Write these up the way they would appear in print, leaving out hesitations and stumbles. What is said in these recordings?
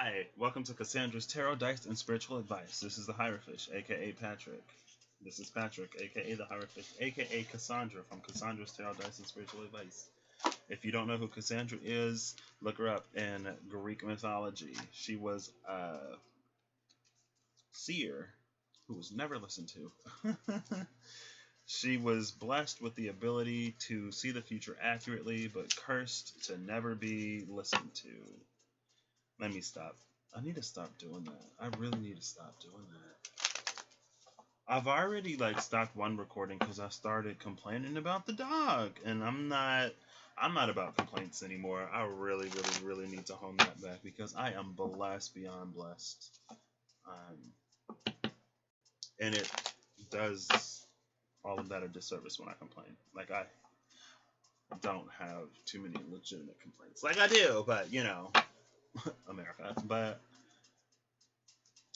Hi, welcome to Cassandra's Tarot, Dice, and Spiritual Advice. This is the Hierophant, aka Patrick. This is Patrick, aka the Hierophant, aka Cassandra from Cassandra's Tarot, Dice, and Spiritual Advice. If you don't know who Cassandra is, look her up in Greek mythology. She was a seer who was never listened to. She was blessed with the ability to see the future accurately, but cursed to never be listened to. Let me stop. I need to stop doing that. I really need to stop doing that. I've already stopped one recording because I started complaining about the dog, and I'm not about complaints anymore. I really, really, really need to hone that back because I am blessed beyond blessed. And it does all of that a disservice when I complain. I don't have too many legitimate complaints. I do, but America. But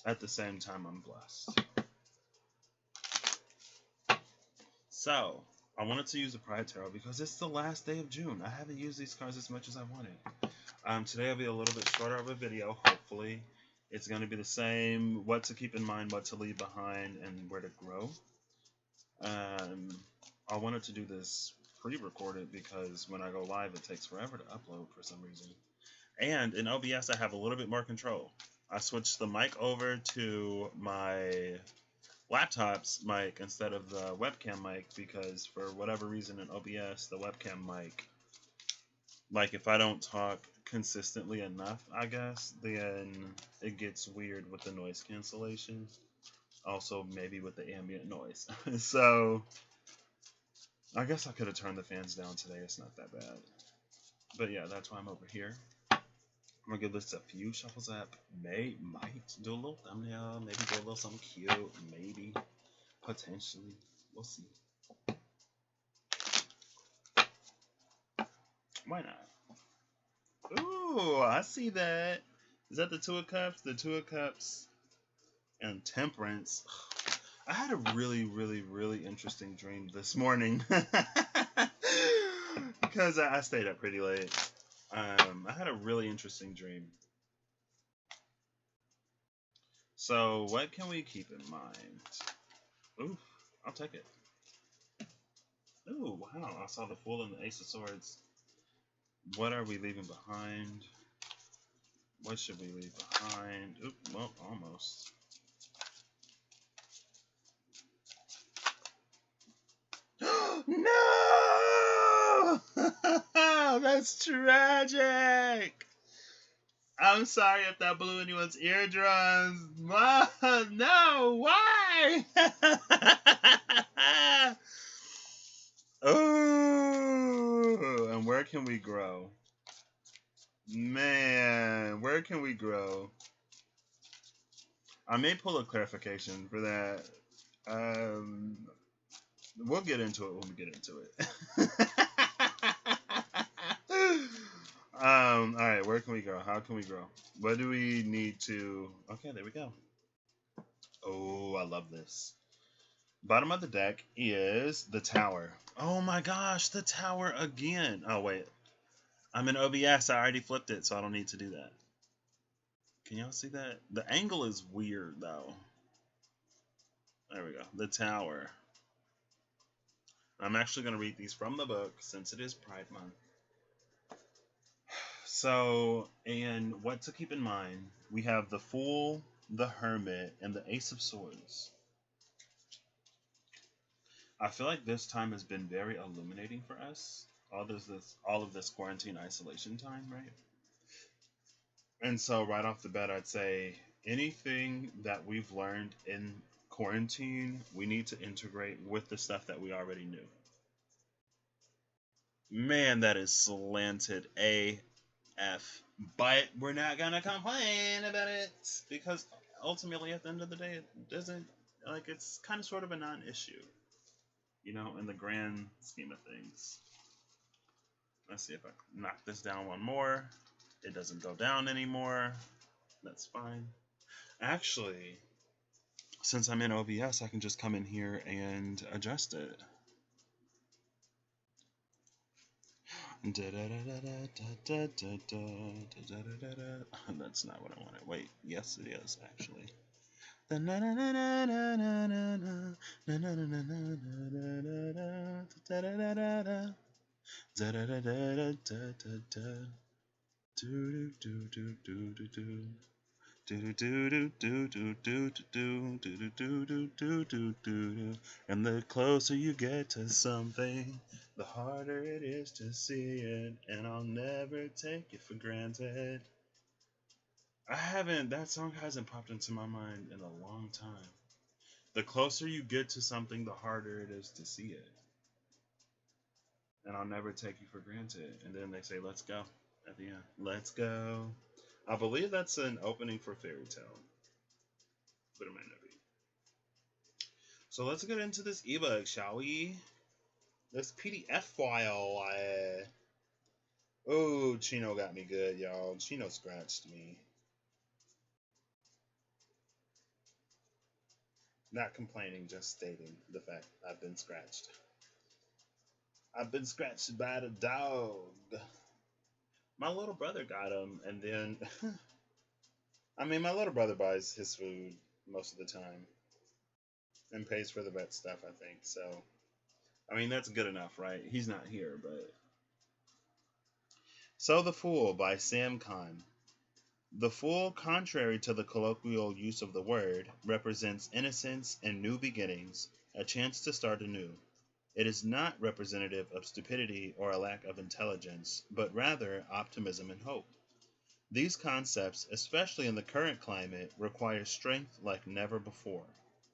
at the same time, I'm blessed. So, I wanted to use the Pride Tarot because it's the last day of June. I haven't used these cards as much as I wanted. Today will be a little bit shorter of a video, hopefully. It's going to be the same, what to keep in mind, what to leave behind, and where to grow. I wanted to do this pre-recorded because when I go live, it takes forever to upload for some reason. And in OBS, I have a little bit more control. I switched the mic over to my laptop's mic instead of the webcam mic because for whatever reason in OBS, the webcam mic, if I don't talk consistently enough, I guess, then it gets weird with the noise cancellation. Also, maybe with the ambient noise. So, I guess I could have turned the fans down today. It's not that bad. But yeah, that's why I'm over here. I'm gonna give this a few shuffles up. Might do a little thumbnail. Maybe do a little something cute. Maybe. Potentially. We'll see. Why not? Ooh, I see that. Is that the Two of Cups? The Two of Cups and Temperance. I had a really, really, really interesting dream this morning. Because I stayed up pretty late. I had a really interesting dream. So, what can we keep in mind? Ooh, I'll take it. Ooh, wow, I saw the Fool and the Ace of Swords. What are we leaving behind? What should we leave behind? Oop, well, almost. No! That's tragic! I'm sorry if that blew anyone's eardrums. No, why? Oh, and where can we grow? Man, where can we grow? I may pull a clarification for that. We'll get into it when we get into it. Alright, where can we grow? How can we grow? What do we need to... Okay, there we go. Oh, I love this. Bottom of the deck is the Tower. Oh my gosh, the Tower again. Oh, wait. I'm in OBS. I already flipped it, so I don't need to do that. Can y'all see that? The angle is weird, though. There we go. The Tower. I'm actually going to read these from the book since it is Pride Month. So, and what to keep in mind, we have the Fool, the Hermit, and the Ace of Swords. I feel like this time has been very illuminating for us. All of this quarantine isolation time, right? And so right off the bat, I'd say anything that we've learned in quarantine, we need to integrate with the stuff that we already knew. Man, that is slanted AF. But we're not gonna complain about it because ultimately, at the end of the day, it doesn't, it's kind of sort of a non-issue, in the grand scheme of things. Let's see if I can knock this down one more. It doesn't go down anymore. That's fine. Actually, since I'm in OBS, I can just come in here and adjust it. That's not what I wanted. Wait, yes, it is actually. And the closer you get to something, the harder it is to see it. And I'll never take it for granted. That song hasn't popped into my mind in a long time. The closer you get to something, the harder it is to see it. And I'll never take you for granted. And then they say, let's go at the end. Let's go. I believe that's an opening for Fairy Tale, but it might not be. So let's get into this ebook, shall we? This PDF file. Oh, Chino got me good, y'all. Chino scratched me. Not complaining, just stating the fact I've been scratched. I've been scratched by the dog. My little brother got him, and then I mean, my little brother buys his food most of the time and pays for the vet stuff, I think. So, I mean, that's good enough, right? He's not here, but. So The Fool by Sam Khan. The fool, contrary to the colloquial use of the word, represents innocence and new beginnings, a chance to start anew. It is not representative of stupidity or a lack of intelligence, but rather optimism and hope. These concepts, especially in the current climate, require strength like never before.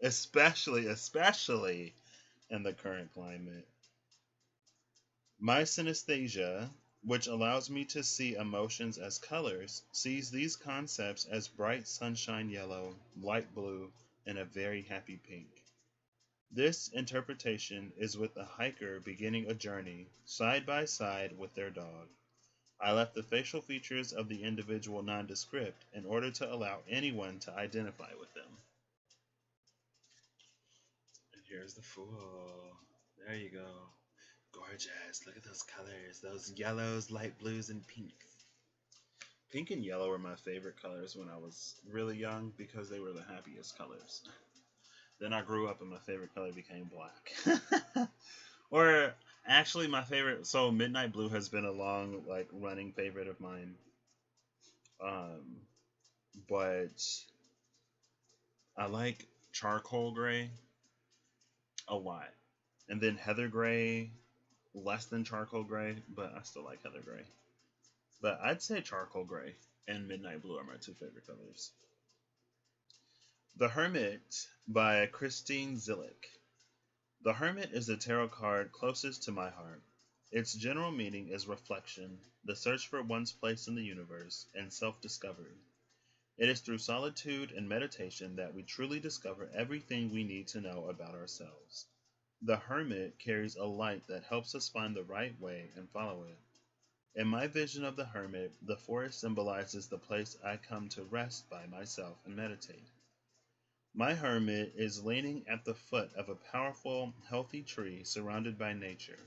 Especially in the current climate. My synesthesia, which allows me to see emotions as colors, sees these concepts as bright sunshine yellow, light blue, and a very happy pink. This interpretation is with a hiker beginning a journey, side by side with their dog. I left the facial features of the individual nondescript in order to allow anyone to identify with them. And here's the fool. There you go. Gorgeous. Look at those colors. Those yellows, light blues, and pinks. Pink and yellow were my favorite colors when I was really young because they were the happiest colors. Then I grew up and my favorite color became black. Or actually my favorite, so midnight blue has been a long running favorite of mine. But I like charcoal gray a lot. And then heather gray, less than charcoal gray, but I still like heather gray. But I'd say charcoal gray and midnight blue are my two favorite colors. The Hermit by Christine Zillick. The Hermit is the tarot card closest to my heart. Its general meaning is reflection, the search for one's place in the universe, and self-discovery. It is through solitude and meditation that we truly discover everything we need to know about ourselves. The Hermit carries a light that helps us find the right way and follow it. In my vision of the Hermit, the forest symbolizes the place I come to rest by myself and meditate. My hermit is leaning at the foot of a powerful, healthy tree surrounded by nature.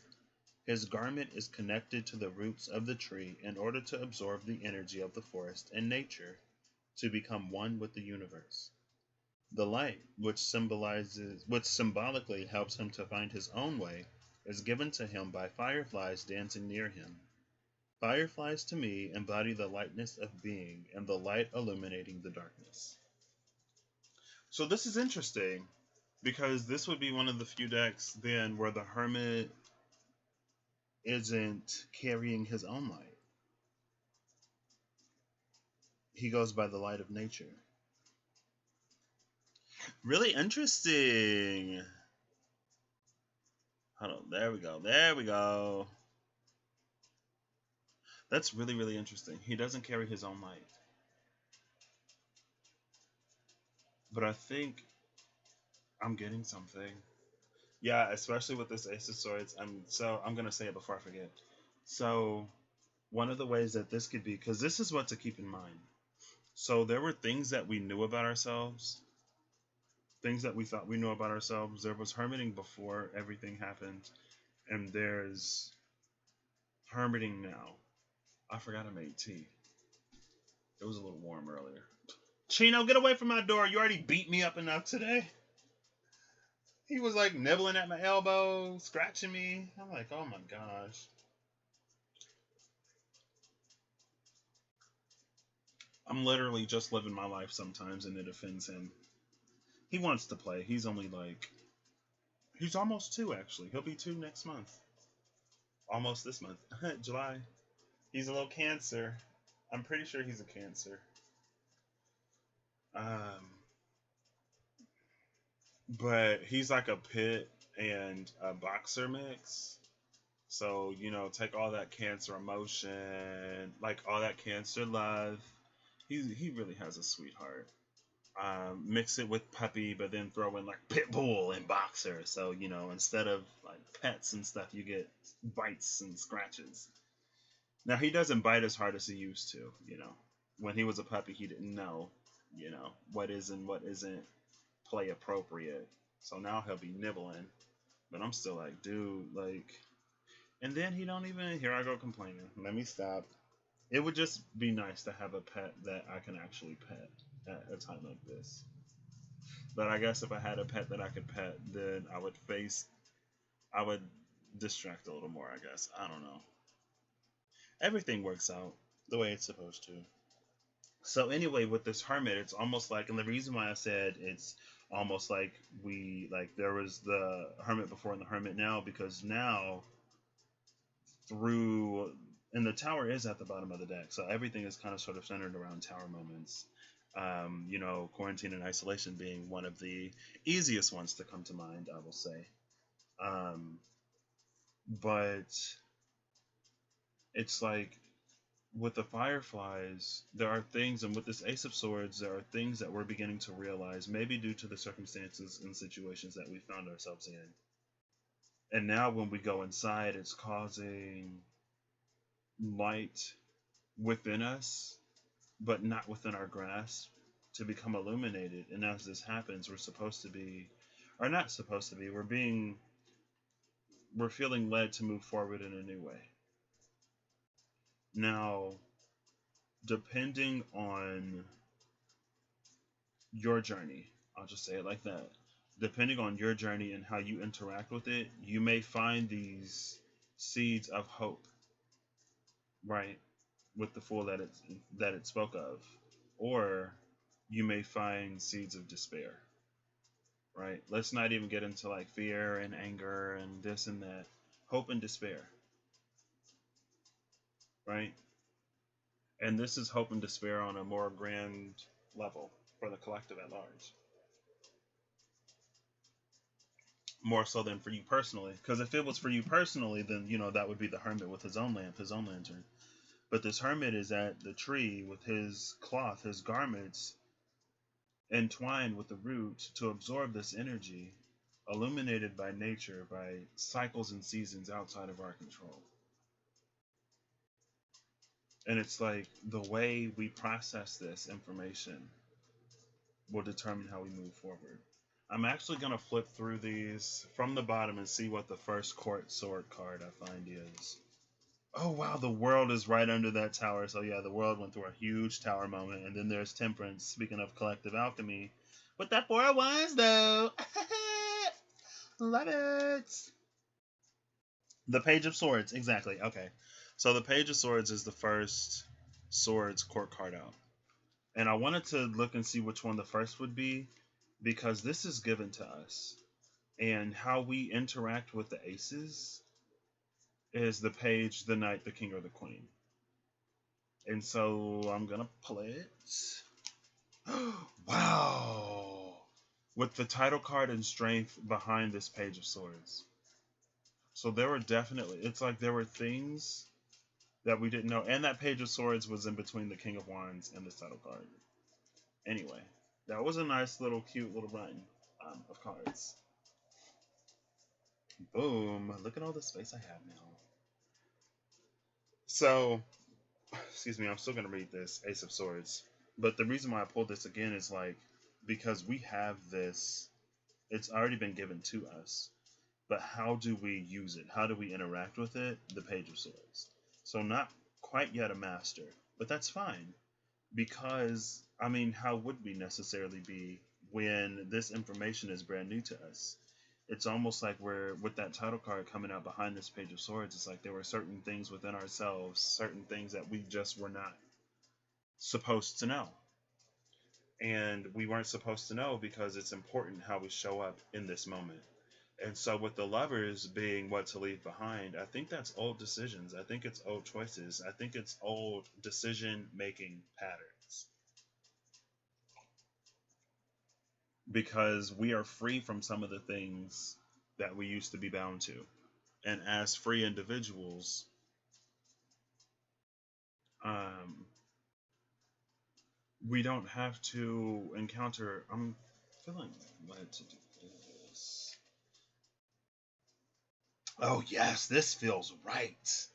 His garment is connected to the roots of the tree in order to absorb the energy of the forest and nature, to become one with the universe. The light, which symbolically helps him to find his own way, is given to him by fireflies dancing near him. Fireflies to me embody the lightness of being and the light illuminating the darkness. So this is interesting because this would be one of the few decks then where the Hermit isn't carrying his own light. He goes by the light of nature. Really interesting. Hold on, there we go. There we go. That's really, really interesting. He doesn't carry his own light. But I think I'm getting something. Yeah, especially with this Ace of Swords. I'm gonna say it before I forget. So one of the ways that this could be, because this is what to keep in mind. So there were things that we knew about ourselves, things that we thought we knew about ourselves. There was hermiting before everything happened, and there's Hermiting now. I forgot I made tea. It was a little warm earlier. Chino, get away from my door. You already beat me up enough today. He was like nibbling at my elbow, scratching me. I'm like, oh my gosh. I'm literally just living my life sometimes and it offends him. He wants to play. He's only like, he's almost 2 actually. He'll be 2 next month. Almost this month. July. He's a little Cancer. I'm pretty sure he's a Cancer. But he's like a pit and a boxer mix. So, you know, take all that Cancer emotion, like all that Cancer love. He really has a sweetheart. Mix it with puppy, but then throw in like pit bull and boxer. So, you know, instead of like pets and stuff, you get bites and scratches. Now, he doesn't bite as hard as he used to, you know. When he was a puppy, he didn't know, you know, what is and what isn't play appropriate. So now he'll be nibbling. But I'm still like, dude, like. And then he don't even. Here I go complaining. Let me stop. It would just be nice to have a pet that I can actually pet at a time like this. But I guess if I had a pet that I could pet, then I would distract a little more, I guess. I don't know. Everything works out the way it's supposed to. So anyway, with this hermit, it's almost like, and the reason why I said it's almost like there was the hermit before and the hermit now, because now through, and the tower is at the bottom of the deck, so everything is kind of sort of centered around tower moments. You know, quarantine and isolation being one of the easiest ones to come to mind, I will say. But it's like with the fireflies, there are things, and with this Ace of Swords, there are things that we're beginning to realize, maybe due to the circumstances and situations that we found ourselves in. And now when we go inside, it's causing light within us, but not within our grasp, to become illuminated. And as this happens, we're supposed to be, or not supposed to be, we're feeling led to move forward in a new way. Now, depending on your journey, I'll just say it like that. Depending on your journey and how you interact with it, you may find these seeds of hope, right? With the fool that it spoke of, or you may find seeds of despair, right? Let's not even get into like fear and anger and this and that. Hope and despair, right? And this is hope and despair on a more grand level for the collective at large. More so than for you personally. Because if it was for you personally, then, you know, that would be the hermit with his own lamp, his own lantern. But this hermit is at the tree with his cloth, his garments, entwined with the root to absorb this energy, illuminated by nature, by cycles and seasons outside of our control. And it's like the way we process this information will determine how we move forward. I'm actually going to flip through these from the bottom and see what the first court sword card I find is. Oh wow, the world is right under that tower. So yeah, the world went through a huge tower moment. And then there's Temperance, speaking of collective alchemy. With that 4 of Wands though. Love it. The Page of Swords, exactly. Okay. So the Page of Swords is the first Swords court card out. And I wanted to look and see which one the first would be, because this is given to us. And how we interact with the aces is the page, the knight, the king, or the queen. And so I'm going to play it. Wow! With the title card and strength behind this Page of Swords. So there were definitely, it's like there were things that we didn't know. And that Page of Swords was in between the King of Wands and this title card. Anyway, that was a nice little cute little run of cards. Boom. Look at all the space I have now. So, excuse me, I'm still going to read this Ace of Swords. But the reason why I pulled this again is like, because we have this, it's already been given to us. But how do we use it? How do we interact with it? The Page of Swords. So not quite yet a master, but that's fine because I mean, how would we necessarily be when this information is brand new to us? It's almost like we're with that title card coming out behind this page of swords. It's like there were certain things within ourselves, certain things that we just were not supposed to know. And we weren't supposed to know because it's important how we show up in this moment. And so, with the lovers being what to leave behind, I think that's old decisions. I think it's old choices. I think it's old decision making patterns. Because we are free from some of the things that we used to be bound to. And as free individuals, um, we don't have to encounter. I'm feeling led to do this. Oh, yes, this feels right.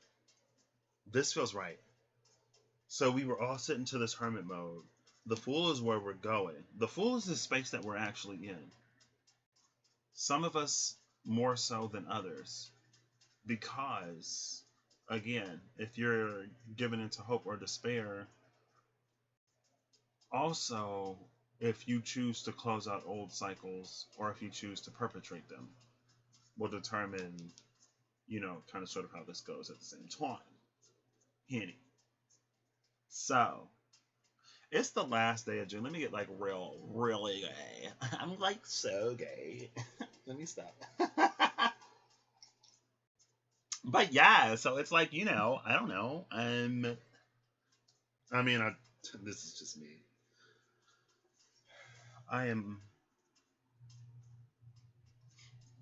This feels right. So we were all sitting to this hermit mode. The Fool is where we're going. The Fool is the space that we're actually in. Some of us more so than others. Because, again, if you're given into hope or despair, also, if you choose to close out old cycles or if you choose to perpetrate them, will determine, kind of sort of how this goes at the same time. Henny. So, it's the last day of June. Let me get like really gay. I'm like so gay. Let me stop. But yeah, so it's like, I don't know. I mean, this is just me. I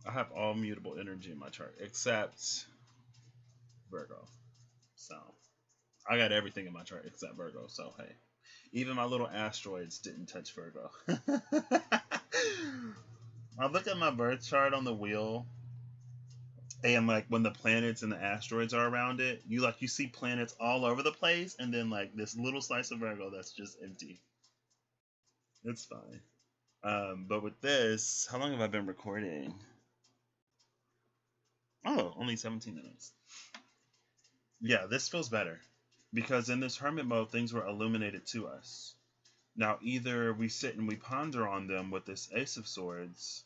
have all mutable energy in my chart except Virgo. So I got everything in my chart except Virgo. So hey, even my little asteroids didn't touch Virgo. I look at my birth chart on the wheel, and like when the planets and the asteroids are around it, you see planets all over the place, and then like this little slice of Virgo that's just empty. It's fine. But with this, how long have I been recording? Oh, only 17 minutes. Yeah, this feels better because in this hermit mode, things were illuminated to us. Now, either we sit and we ponder on them with this Ace of Swords,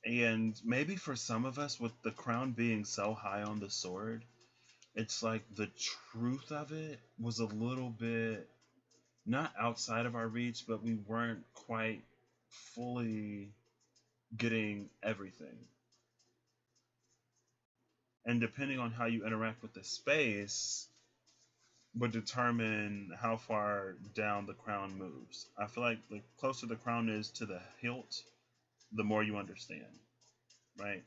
and maybe for some of us, with the crown being so high on the sword, it's like the truth of it was a little bit not outside of our reach, but we weren't quite fully getting everything. And depending on how you interact with the space, would determine how far down the crown moves. I feel like the closer the crown is to the hilt, the more you understand, right?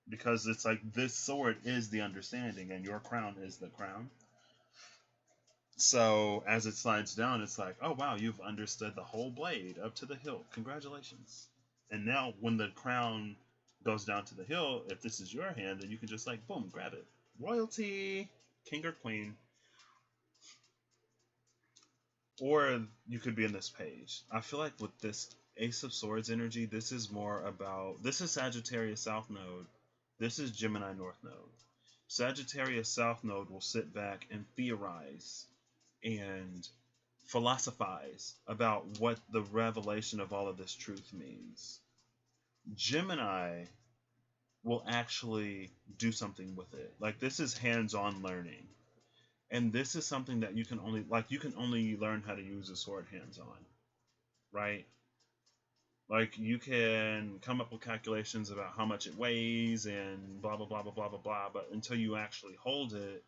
Because it's like this sword is the understanding and your crown is the crown. So as it slides down, it's like, oh wow, you've understood the whole blade up to the hilt. Congratulations. And now when the crown goes down to the hilt, if this is your hand, then you can just like boom, grab it. Royalty, king or queen. Or you could be in this page. I feel like with this Ace of Swords energy, this is more about. This is Sagittarius South Node. This is Gemini North Node. Sagittarius South Node will sit back and theorize and philosophize about what the revelation of all of this truth means. Gemini will actually do something with it. Like this is hands-on learning. And this is something that you can only learn how to use a sword hands on, right? Like you can come up with calculations about how much it weighs and blah blah blah blah blah blah blah, but until you actually hold it,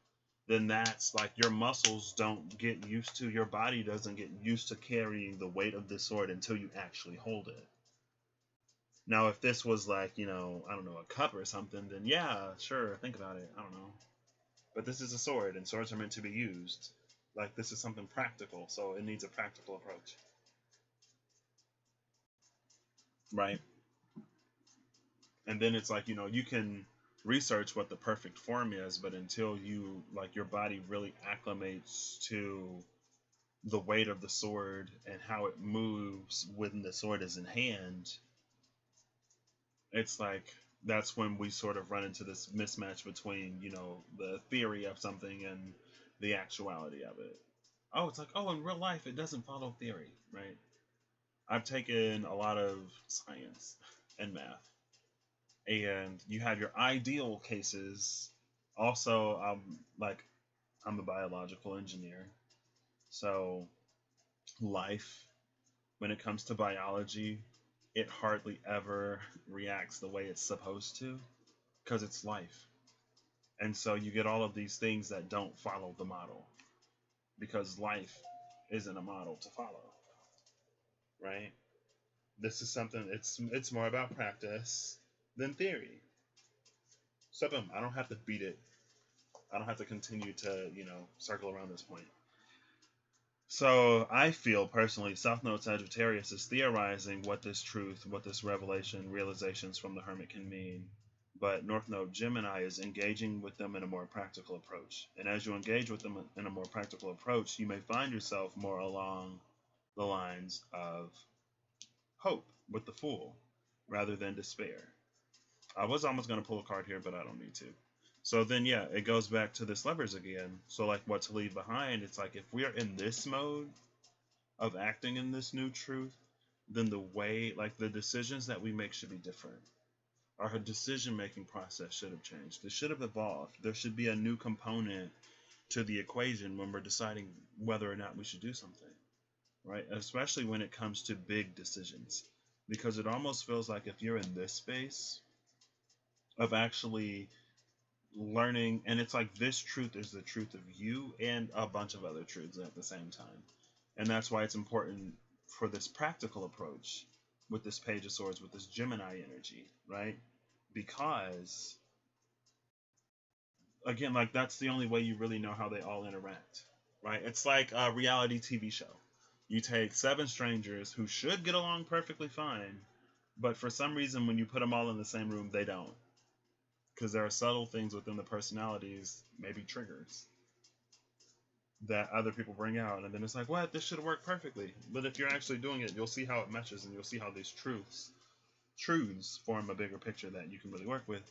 then that's like your muscles don't get used to, your body doesn't get used to carrying the weight of this sword until you actually hold it. Now if this was like, I don't know, a cup or something, then yeah, sure, think about it. I don't know. But this is a sword, and swords are meant to be used. Like, this is something practical, so it needs a practical approach. Right? And then it's like, you can research what the perfect form is, but until your body really acclimates to the weight of the sword and how it moves when the sword is in hand, it's like that's when we sort of run into this mismatch between, the theory of something and the actuality of it. Oh, it's like, oh, in real life, it doesn't follow theory, right? I've taken a lot of science and math, and you have your ideal cases. Also, I'm a biological engineer, so life, when it comes to biology, it hardly ever reacts the way it's supposed to because it's life. And so you get all of these things that don't follow the model because life isn't a model to follow, right? This is something, it's more about practice than theory. So boom, I don't have to beat it. I don't have to continue to, circle around this point. So I feel personally, South Node Sagittarius is theorizing what this truth, what this revelation, realizations from the Hermit can mean. But North Node Gemini is engaging with them in a more practical approach. And as you engage with them in a more practical approach, you may find yourself more along the lines of hope with the Fool rather than despair. I was almost going to pull a card here, but I don't need to. So then, yeah, it goes back to this Lovers again. So, like, what to leave behind, it's like if we are in this mode of acting in this new truth, then the way, like, the decisions that we make should be different. Our decision-making process should have changed. It should have evolved. There should be a new component to the equation when we're deciding whether or not we should do something, right? Especially when it comes to big decisions. Because it almost feels like if you're in this space of actually learning, and it's like this truth is the truth of you and a bunch of other truths at the same time. And that's why it's important for this practical approach with this Page of Swords, with this Gemini energy, right? Because, again, like that's the only way you really know how they all interact, right? It's like a reality TV show. You take 7 strangers who should get along perfectly fine, but for some reason, when you put them all in the same room, they don't, because there are subtle things within the personalities, maybe triggers, that other people bring out, and then it's like, what? This should have worked perfectly. But if you're actually doing it, you'll see how it meshes, and you'll see how these truths form a bigger picture that you can really work with.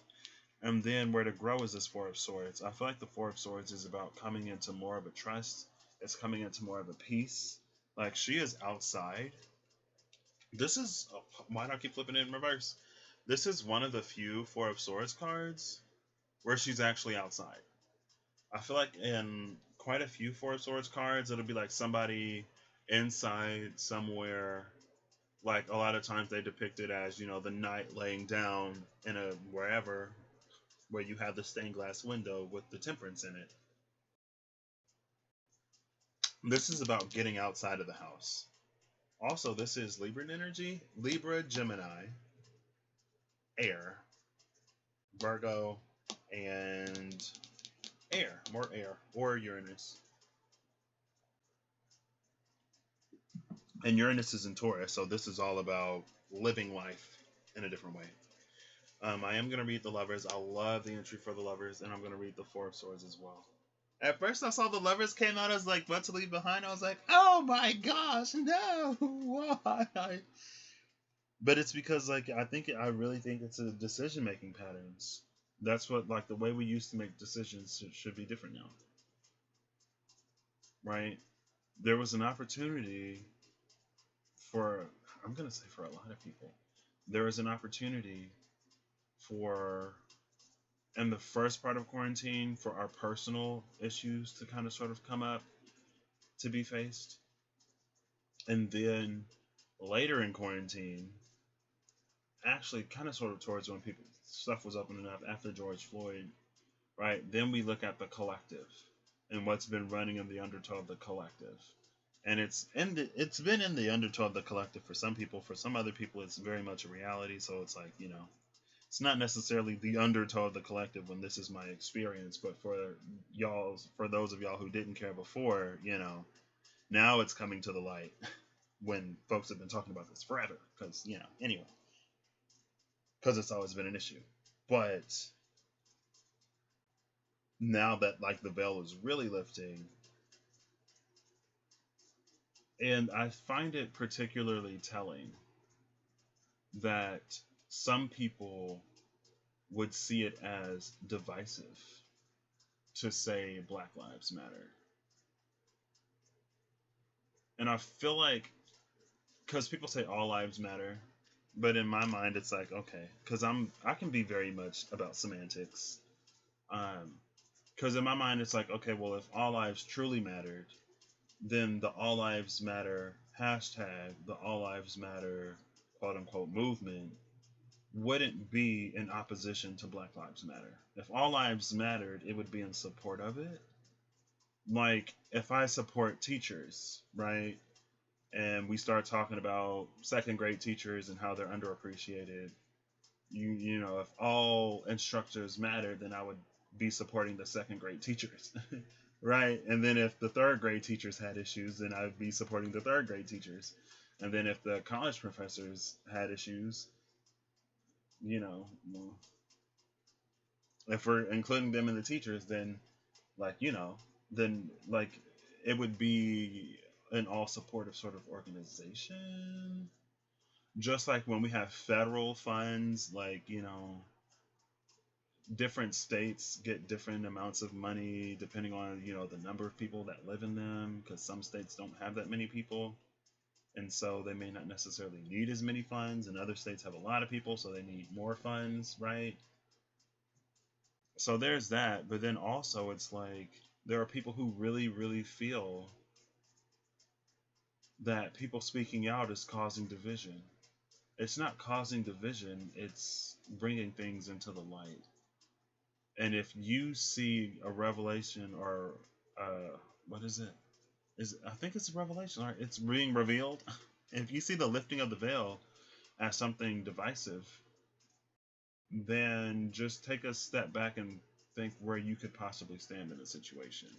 And then where to grow is this Four of Swords. I feel like the Four of Swords is about coming into more of a trust. It's coming into more of a peace. Like, she is outside. This is, why do I keep flipping it in reverse? This is one of the few Four of Swords cards where she's actually outside. I feel like in quite a few Four of Swords cards, it'll be like somebody inside somewhere. Like a lot of times they depict it as, the knight laying down in a wherever where you have the stained glass window with the temperance in it. This is about getting outside of the house. Also, this is Libran energy. Libra, Gemini, air, Virgo, and air. More air. Or Uranus. And Uranus is in Taurus, so this is all about living life in a different way. I am going to read the Lovers. I love the entry for the Lovers, and I'm going to read the Four of Swords as well. At first, I saw the Lovers came out as like what to leave behind. I was like, oh my gosh, no, why? But it's because I really think it's a decision making patterns. That's what, like, the way we used to make decisions should be different now, right? There was an opportunity for, I'm gonna say for a lot of people, there was an opportunity for, in the first part of quarantine, for our personal issues to kind of sort of come up, to be faced. And then later in quarantine, actually kind of sort of towards when people stuff was opening up after George Floyd, right? Then we look at the collective and what's been running in the undertow of the collective. And it's been in the undertow of the collective for some people. For some other people, it's very much a reality. So it's like, it's not necessarily the undertow of the collective when this is my experience, but for those of y'all who didn't care before, now it's coming to the light when folks have been talking about this forever. Because, anyway, because it's always been an issue. But now that, like, the veil is really lifting, and I find it particularly telling that some people would see it as divisive to say Black Lives Matter. And I feel like, because people say all lives matter, but in my mind it's like, okay, because I can be very much about semantics. Because in my mind it's like, okay, well, if all lives truly mattered, then the all lives matter hashtag, the all lives matter quote unquote movement wouldn't be in opposition to Black Lives Matter. If all lives mattered, it would be in support of it. Like if I support teachers, right? And we start talking about second grade teachers and how they're underappreciated. You know, if all instructors matter, then I would be supporting the second grade teachers. Right? And then if the third grade teachers had issues, then I would be supporting the third grade teachers. And then if the college professors had issues, you know, well, if we're including them in the teachers, then like, you know, then like it would be an all supportive sort of organization. Just like when we have federal funds, like, you know, different states get different amounts of money depending on, you know, the number of people that live in them, because some states don't have that many people, and so they may not necessarily need as many funds, and other states have a lot of people, so they need more funds, right? So there's that. But then also it's like there are people who really, really feel that people speaking out is causing division. It's not causing division, it's bringing things into the light. And if you see a revelation, or what is it? I think it's a revelation, right? It's being revealed. If you see the lifting of the veil as something divisive, then just take a step back and think where you could possibly stand in a situation.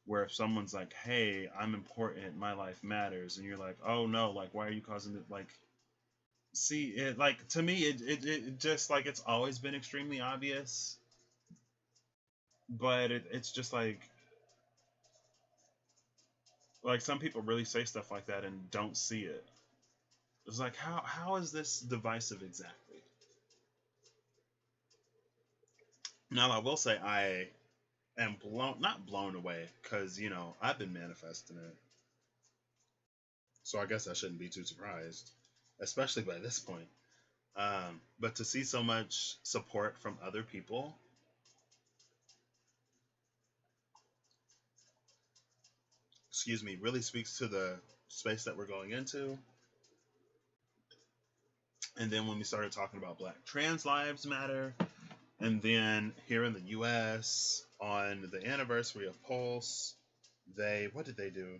Where if someone's like, "Hey, I'm important, my life matters," and you're like, "Oh no, like why are you causing it?" Like, see it, like to me, it just like it's always been extremely obvious, but it's just like some people really say stuff like that and don't see it. It's like how is this divisive exactly? Now I will say I am not blown away, because you know I've been manifesting it, so I guess I shouldn't be too surprised, especially by this point. But to see so much support from other people, excuse me, really speaks to the space that we're going into. And then when we started talking about Black trans lives matter, and then here in the US, on the anniversary of Pulse, what did they do?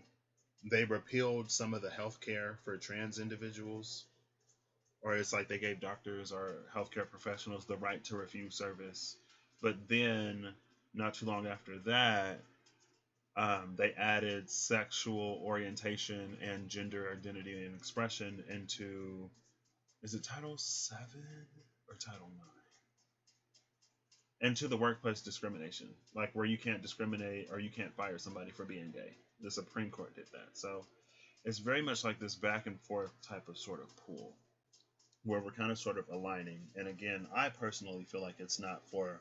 They repealed some of the health care for trans individuals. Or it's like they gave doctors or healthcare professionals the right to refuse service. But then, not too long after that, they added sexual orientation and gender identity and expression into, is it Title 7 or Title 9? Into the workplace discrimination, like where you can't discriminate or you can't fire somebody for being gay. The Supreme Court did that. So it's very much like this back and forth type of sort of pool where we're kind of sort of aligning. And again, I personally feel like it's not for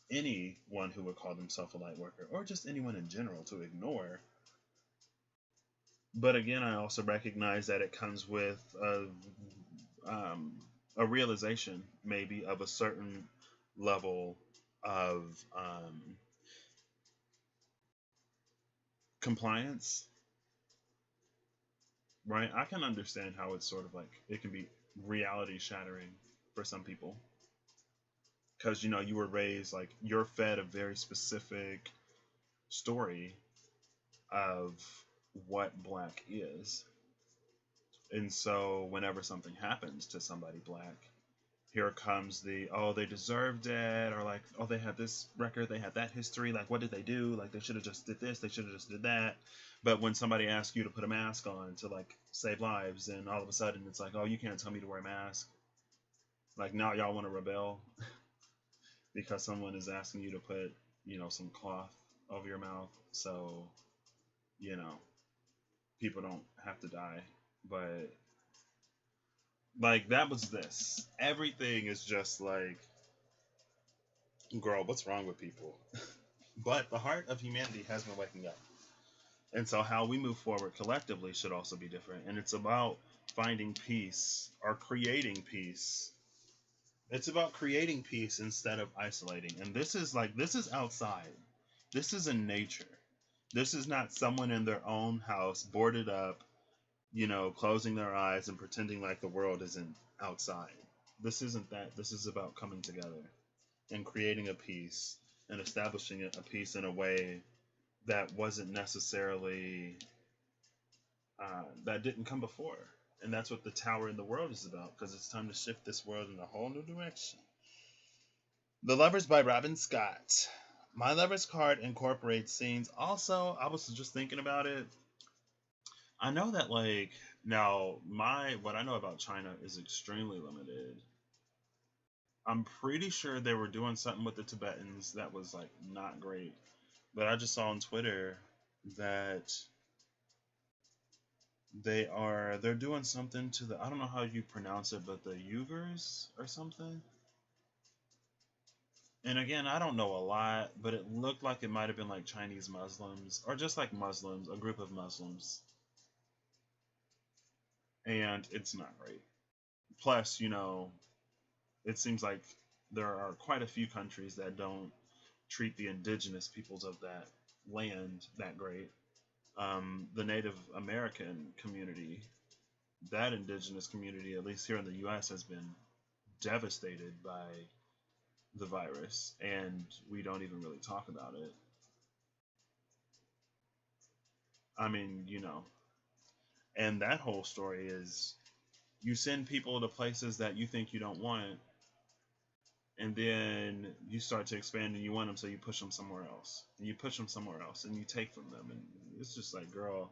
anyone who would call themselves a light worker, or just anyone in general, to ignore. But again, I also recognize that it comes with a realization, maybe, of a certain level of compliance, right? I can understand how it's sort of like it can be reality shattering for some people, because you know you were raised, like you're fed a very specific story of what Black is, and so whenever something happens to somebody Black, here comes the, oh, they deserved it, or like, oh, they had this record, they had that history, like what did they do, like they should have just did this, they should have just did that. But when somebody asks you to put a mask on to like save lives, and all of a sudden it's like, oh, you can't tell me to wear a mask, like now y'all want to rebel because someone is asking you to put, you know, some cloth over your mouth, so you know people don't have to die. But like that was this, everything is just like Girl, what's wrong with people? But the heart of humanity has been waking up. And so how we move forward collectively should also be different. And it's about finding peace or creating peace. It's about creating peace instead of isolating. And this is outside. This is in nature. This is not someone in their own house, boarded up, closing their eyes and pretending like the world isn't outside. This isn't that. This is about coming together and creating a peace and establishing a peace in a way that wasn't necessarily that didn't come before. And that's what the Tower in the World is about, because it's time to shift this world in a whole new direction. The Lovers by Robin Scott. My Lovers card incorporates scenes. Also, I was just thinking about it. I know that now my what I know about China is extremely limited. I'm pretty sure they were doing something with the Tibetans that was not great. But I just saw on Twitter that they're doing something to the, I don't know how you pronounce it, but the Uyghurs or something. And again, I don't know a lot, but it looked like it might have been like Chinese Muslims or just like Muslims, a group of Muslims. And it's not great. Plus, it seems like there are quite a few countries that don't treat the indigenous peoples of that land that great. The Native American community, that indigenous community, at least here in the U.S., has been devastated by the virus, and we don't even really talk about it. I mean, and that whole story is you send people to places that you think you don't want, and then you start to expand and you want them, so you push them somewhere else, and you push them somewhere else, and you take from them, and it's just like, girl,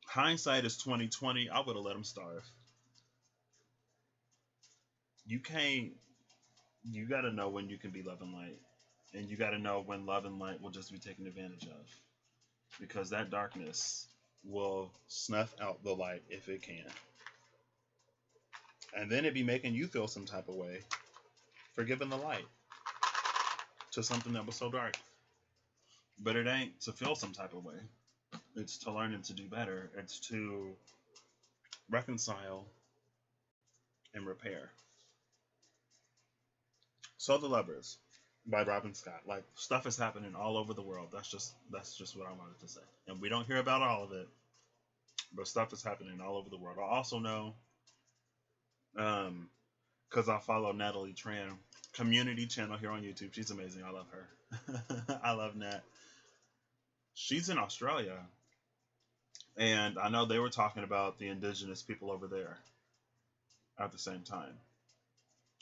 hindsight is 2020. I would have let them starve. You can't. You got to know when you can be love and light, and you got to know when love and light will just be taken advantage of, because that darkness will snuff out the light if it can, and then it be making you feel some type of way for giving the light to something that was so dark. But it ain't to feel some type of way. It's to learn and to do better. It's to reconcile and repair. So The Lovers by Robin Scott. Like, stuff is happening all over the world. That's just what I wanted to say. And we don't hear about all of it, but stuff is happening all over the world. I also know, because I follow Natalie Tran, community channel here on YouTube. She's amazing. I love her. I love Nat. She's in Australia, and I know they were talking about the indigenous people over there at the same time.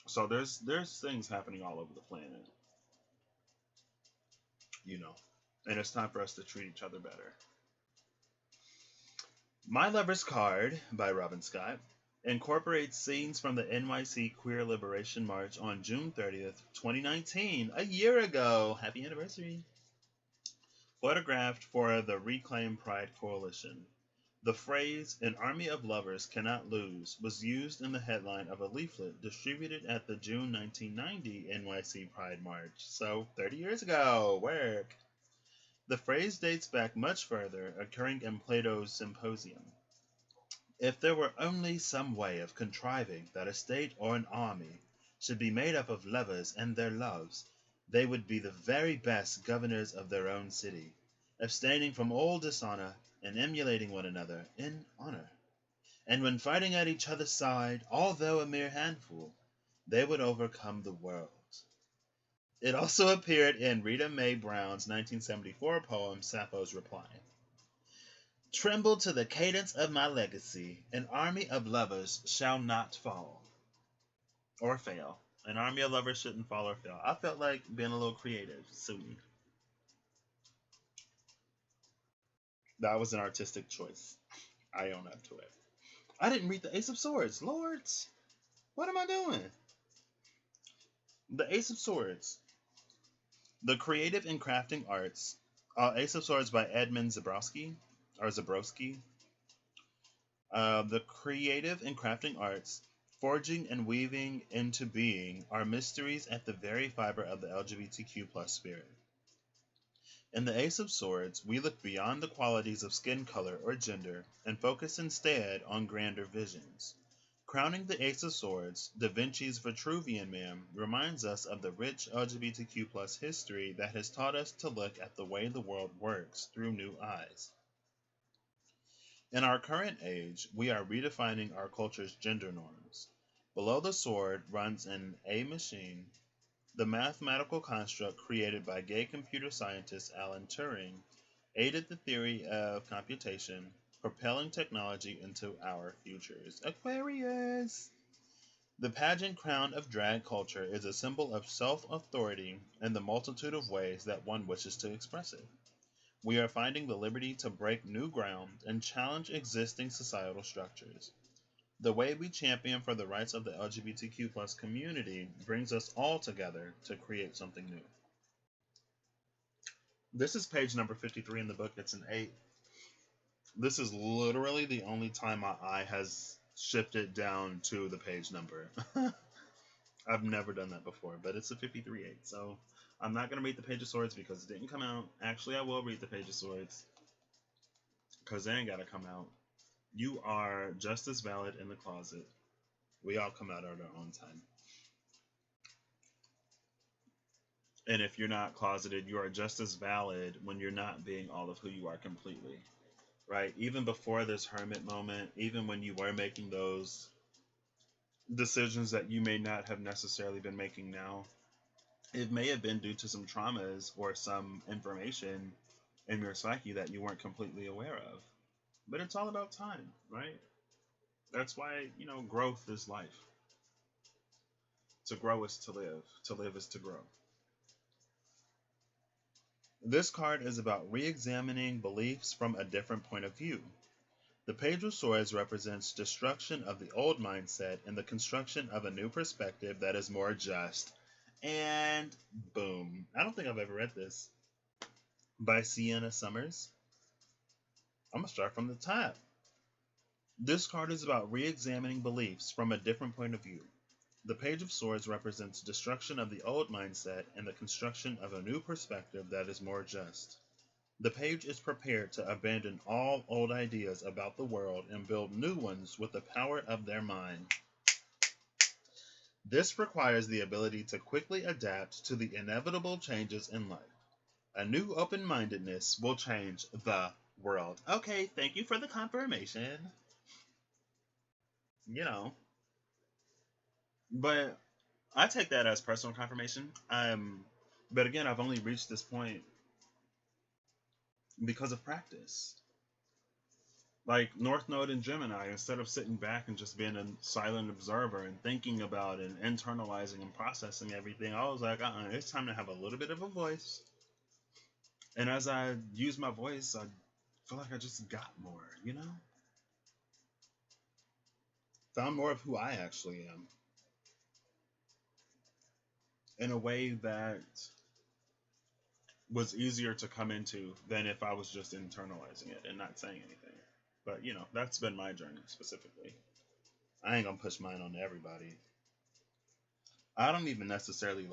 So there's things happening all over the planet, you know, and it's time for us to treat each other better. My Lover's Card by Robin Scott incorporates scenes from the NYC Queer Liberation March on June 30th, 2019, a year ago. Happy anniversary. Photographed for the Reclaim Pride Coalition. The phrase, "An army of lovers cannot lose," was used in the headline of a leaflet distributed at the June 1990 NYC Pride March. So, 30 years ago. Work. The phrase dates back much further, occurring in Plato's Symposium. If there were only some way of contriving that a state or an army should be made up of lovers and their loves, they would be the very best governors of their own city, abstaining from all dishonor and emulating one another in honor. And when fighting at each other's side, although a mere handful, they would overcome the world. It also appeared in Rita Mae Brown's 1974 poem, Sappho's Reply. Tremble to the cadence of my legacy. An army of lovers shall not fall or fail. An army of lovers shouldn't fall or fail. I felt like being a little creative. Sue. That was an artistic choice. I own up to it. I didn't read the Ace of Swords. Lords, what am I doing? The Ace of Swords. The Creative and Crafting Arts. Ace of Swords by Edmund Zabrowski. Or Zabrowski. The Creative and Crafting Arts forging and weaving into being are mysteries at the very fiber of the LGBTQ plus spirit. In the Ace of Swords, we look beyond the qualities of skin color or gender and focus instead on grander visions. Crowning the Ace of Swords, Da Vinci's Vitruvian Man reminds us of the rich LGBTQ plus history that has taught us to look at the way the world works through new eyes. In our current age, we are redefining our culture's gender norms. Below the sword runs an A machine, the mathematical construct created by gay computer scientist Alan Turing aided the theory of computation, propelling technology into our futures. Aquarius! The pageant crown of drag culture is a symbol of self-authority in the multitude of ways that one wishes to express it. We are finding the liberty to break new ground and challenge existing societal structures. The way we champion for the rights of the LGBTQ plus community brings us all together to create something new. This is page number 53 in the book. It's an 8. This is literally the only time my eye has shifted down to the page number. I've never done that before, but it's a 53-8. So I'm not going to read the Page of Swords because it didn't come out. Actually, I will read the Page of Swords because they ain't got to come out. You are just as valid in the closet. We all come out at our own time. And if you're not closeted, you are just as valid when you're not being all of who you are completely. Right? Even before this hermit moment, even when you were making those decisions that you may not have necessarily been making now, it may have been due to some traumas or some information in your psyche that you weren't completely aware of. But it's all about time, right? That's why, growth is life. To grow is to live. To live is to grow. This card is about re-examining beliefs from a different point of view. The Page of Swords represents destruction of the old mindset and the construction of a new perspective that is more just. And boom. I don't think I've ever read this. By Sienna Summers. I'm going to start from the top. This card is about re-examining beliefs from a different point of view. The Page of Swords represents destruction of the old mindset and the construction of a new perspective that is more just. The page is prepared to abandon all old ideas about the world and build new ones with the power of their mind. This requires the ability to quickly adapt to the inevitable changes in life. A new open-mindedness will change the world. Okay, thank you for the confirmation. But I take that as personal confirmation. But again, I've only reached this point because of practice. Like North Node and Gemini, instead of sitting back and just being a silent observer and thinking about and internalizing and processing everything, I was like, it's time to have a little bit of a voice. And as I use my voice, I feel like I just got more, Found more of who I actually am. In a way that was easier to come into than if I was just internalizing it and not saying anything. But, that's been my journey specifically. I ain't gonna push mine on everybody. I don't even necessarily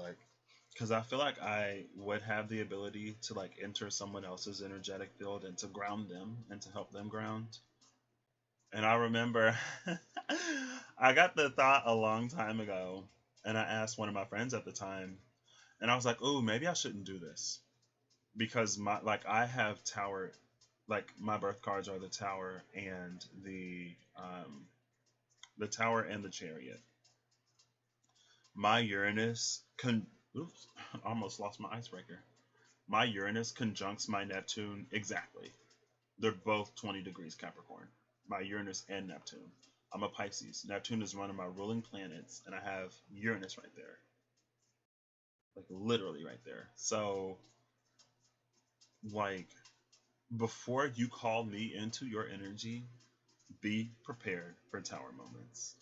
because I feel like I would have the ability to enter someone else's energetic field and to ground them and to help them ground. And I remember I got the thought a long time ago, and I asked one of my friends at the time, and I was like, "Oh, maybe I shouldn't do this." Because I have Tower, my birth cards are the Tower and the Tower and the Chariot. My Uranus oops, almost lost my icebreaker. My Uranus conjuncts my Neptune exactly. They're both 20 degrees Capricorn. My Uranus and Neptune. I'm a Pisces. Neptune is one of my ruling planets, and I have Uranus right there. Literally right there. So before you call me into your energy, be prepared for Tower moments.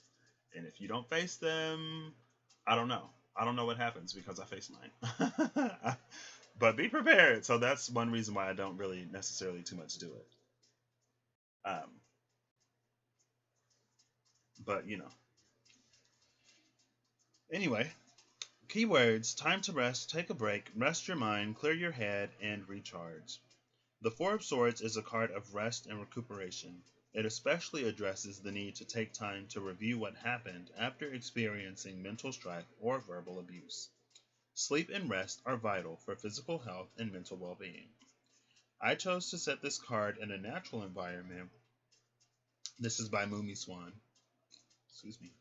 And if you don't face them, I don't know. I don't know what happens because I face mine. But be prepared. So that's one reason why I don't really necessarily too much do it. But Anyway, keywords: time to rest, take a break, rest your mind, clear your head, and recharge. The Four of Swords is a card of rest and recuperation. It especially addresses the need to take time to review what happened after experiencing mental strife or verbal abuse. Sleep and rest are vital for physical health and mental well being. I chose to set this card in a natural environment. This is by Moomy Swan. Excuse me.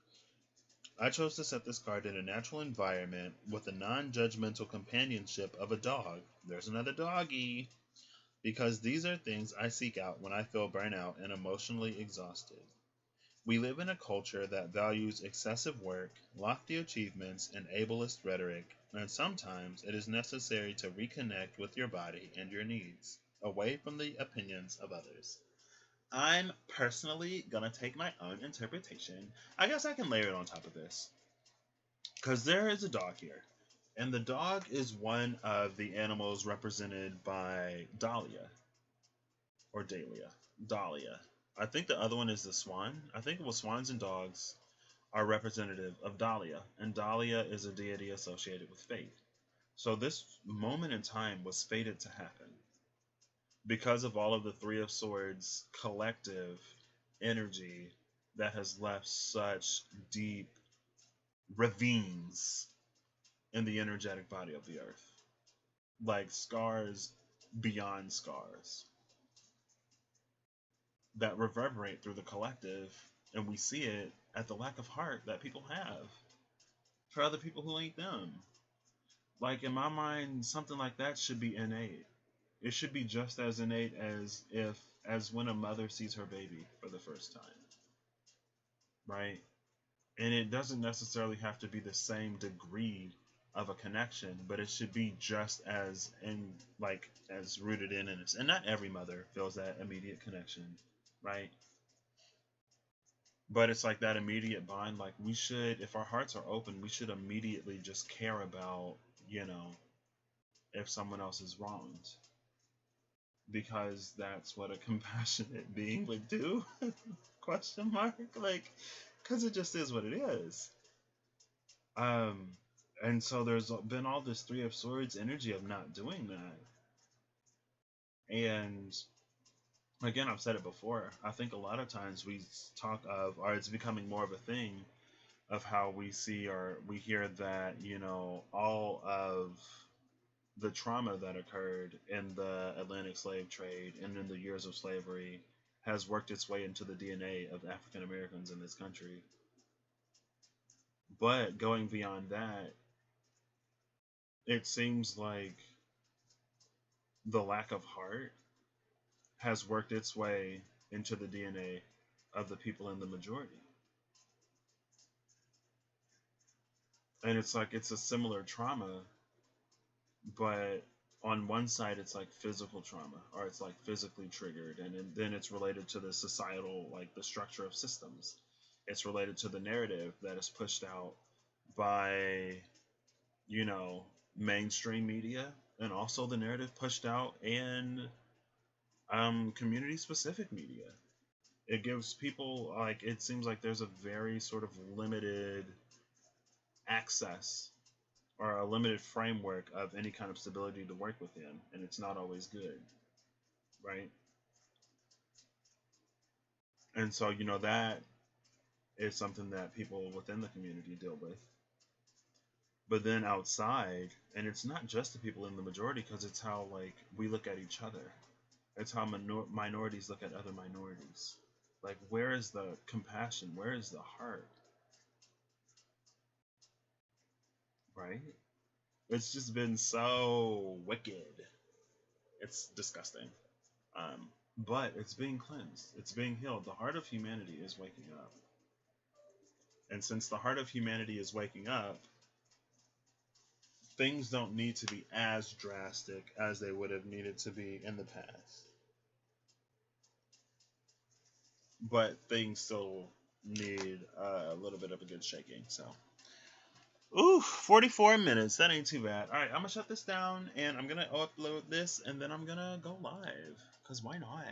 I chose to set this card in a natural environment with the non judgmental companionship of a dog. There's another doggy. Because these are things I seek out when I feel burnout and emotionally exhausted. We live in a culture that values excessive work, lofty achievements, and ableist rhetoric, and sometimes it is necessary to reconnect with your body and your needs, away from the opinions of others. I'm personally gonna take my own interpretation. I guess I can layer it on top of this. Because there is a dog here. And the dog is one of the animals represented by Dahlia. Or Dahlia. Dahlia. I think the other one is the swan. I think it was swans and dogs are representative of Dahlia. And Dahlia is a deity associated with fate. So this moment in time was fated to happen because of all of the Three of Swords collective energy that has left such deep ravines in the energetic body of the earth. Like scars beyond scars that reverberate through the collective, and we see it at the lack of heart that people have for other people who ain't them. Like, in my mind, something like that should be innate. It should be just as innate as when a mother sees her baby for the first time, right? And it doesn't necessarily have to be the same degree of a connection, but it should be just as as rooted in it. And not every mother feels that immediate connection, right? But it's like that immediate bond. Like, we should, if our hearts are open, we should immediately just care about, if someone else is wronged, because that's what a compassionate being would do. Question mark. Like, because it just is what it is. And so there's been all this Three of Swords energy of not doing that. And again, I've said it before. I think a lot of times we talk of, or it's becoming more of a thing, of how we see or we hear that, all of the trauma that occurred in the Atlantic slave trade and in the years of slavery has worked its way into the DNA of African Americans in this country. But going beyond that, it seems like the lack of heart has worked its way into the DNA of the people in the majority. And it's like it's a similar trauma, but on one side it's like physical trauma, or it's like physically triggered, and then it's related to the societal, like the structure of systems. It's related to the narrative that is pushed out by, mainstream media, and also the narrative pushed out in community specific media. It gives people, like, it seems like there's a very sort of limited access or a limited framework of any kind of stability to work within, and it's not always good, right? And so, that is something that people within the community deal with. But then outside, and it's not just the people in the majority, because it's how, like, we look at each other. It's how minorities look at other minorities. Like, where is the compassion? Where is the heart? Right? It's just been so wicked. It's disgusting. But it's being cleansed. It's being healed. The heart of humanity is waking up. And since the heart of humanity is waking up, things don't need to be as drastic as they would have needed to be in the past. But things still need a little bit of a good shaking. So, 44 minutes. That ain't too bad. All right, I'm gonna shut this down, and I'm gonna upload this, and then I'm gonna go live. Cause why not?